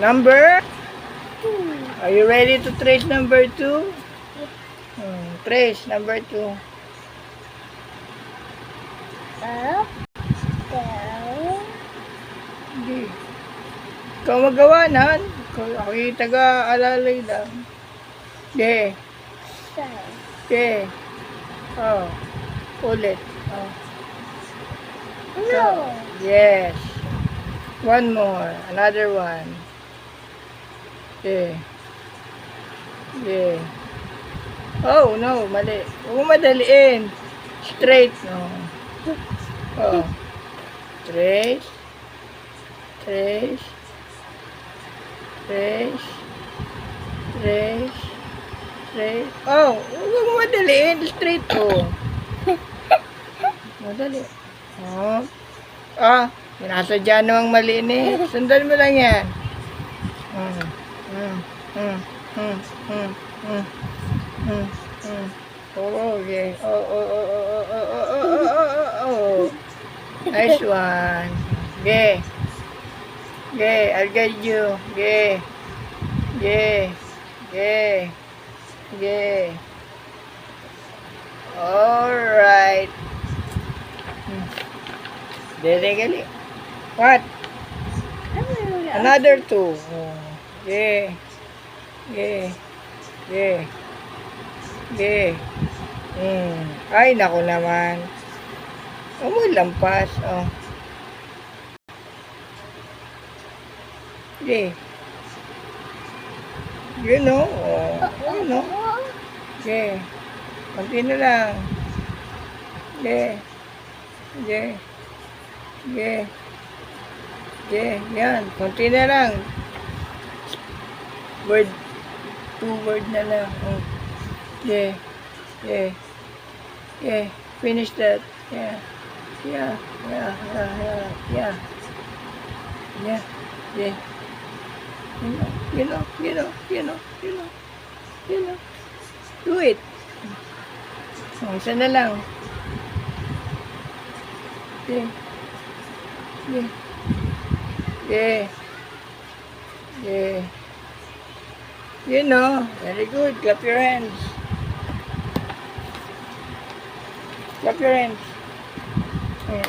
Number? 2. Are you ready to trace number 2? Trace number 2. Up, down. Hindi. Ikaw magawa nan. Ako yung taga-alalay lang. Sige. Side. Sige. Oh. Ulit. Oh. No. Yes. One more. Another one. Okay. Okay. Oh, no. Mali. Huwag mo madaliin. Straight. No. Oh. Trace. Trace. Trace. Trace. Trace. Oh, huwag mo madaliin. Straight. Oh. Madali. Oh. Ah. Sinasadya namang malinis. Sundan mo lang yan. Oh, okay. Oh. Nice one. Okay. Okay, I'll guide you. Okay. Okay. Okay. Okay. Alright. Gali. What? Another 2. Yeah. Yeah. Yeah. Yeah. Ay, naku naman. Lampas. Oh. Yeah. You know. You know. Yeah. Kunti na lang. Yeah. Yeah. Yeah. Yeah, yan. Kunti na lang. Word. 2 word na lang. Oh. Yeah. Yeah. Yeah. Finish that. Yeah. Yeah. Yeah. Yeah. Yeah. Yeah. Yeah. Yeah. You know. Do it. Oh, isa na lang. Yeah. Yeah. Yeah. Yeah. You know. Very good. Clap your hands. Clap your hands.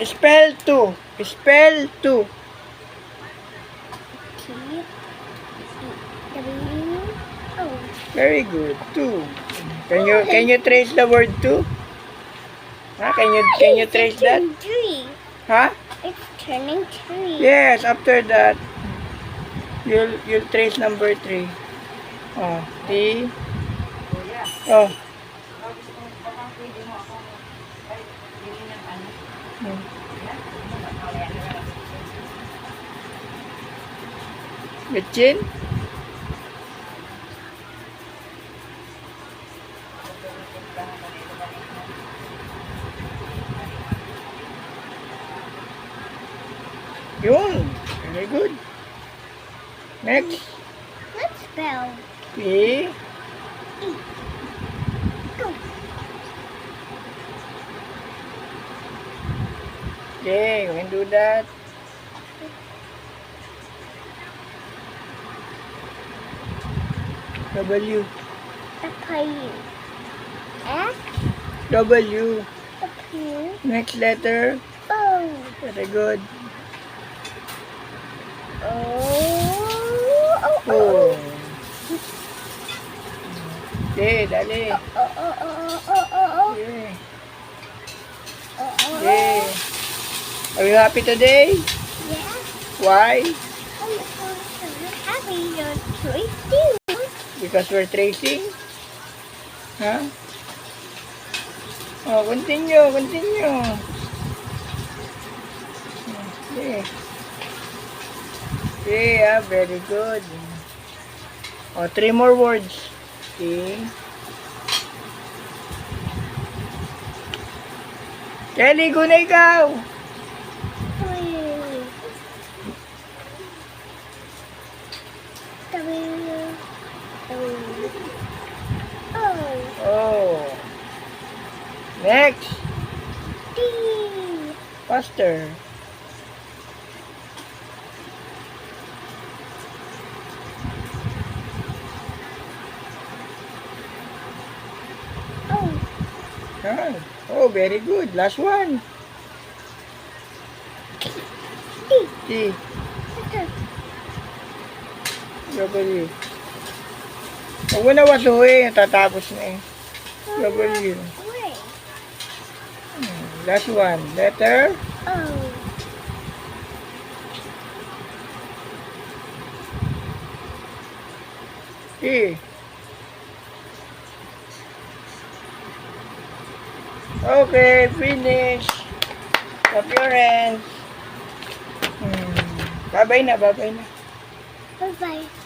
Spell 2. Spell 2. T-W-O. Very good. 2. Can you trace the word 2? Huh? Can you trace that? 3. Huh? It's turning 3. Yes, after that you'll trace number 3. Oh, T. Oh. Bitchin? Yun. Very good. Next. Let's spell. P. Go. Okay, we can do that. W. W. X. W. W. Next letter. O. Very good. O. Oh. Okay, dali. Okay. Okay. Are you happy today? Yeah. Why? I'm so happy you're tracing. Because we're tracing? Huh? Oh, continue. Okay. Yeah, very good. Oh, 3 more words. Okay. Kelly, go na ikaw. Oh. Next. D. Faster. Ah, oh, very good. Last one. T. T. Ito. W. Huwag mo na watuhin. Tatapos na eh. W. Wait. Last one. Letter. Oh. T. Okay, finish. Clap your hands. Babay na, babay na. Bye-bye.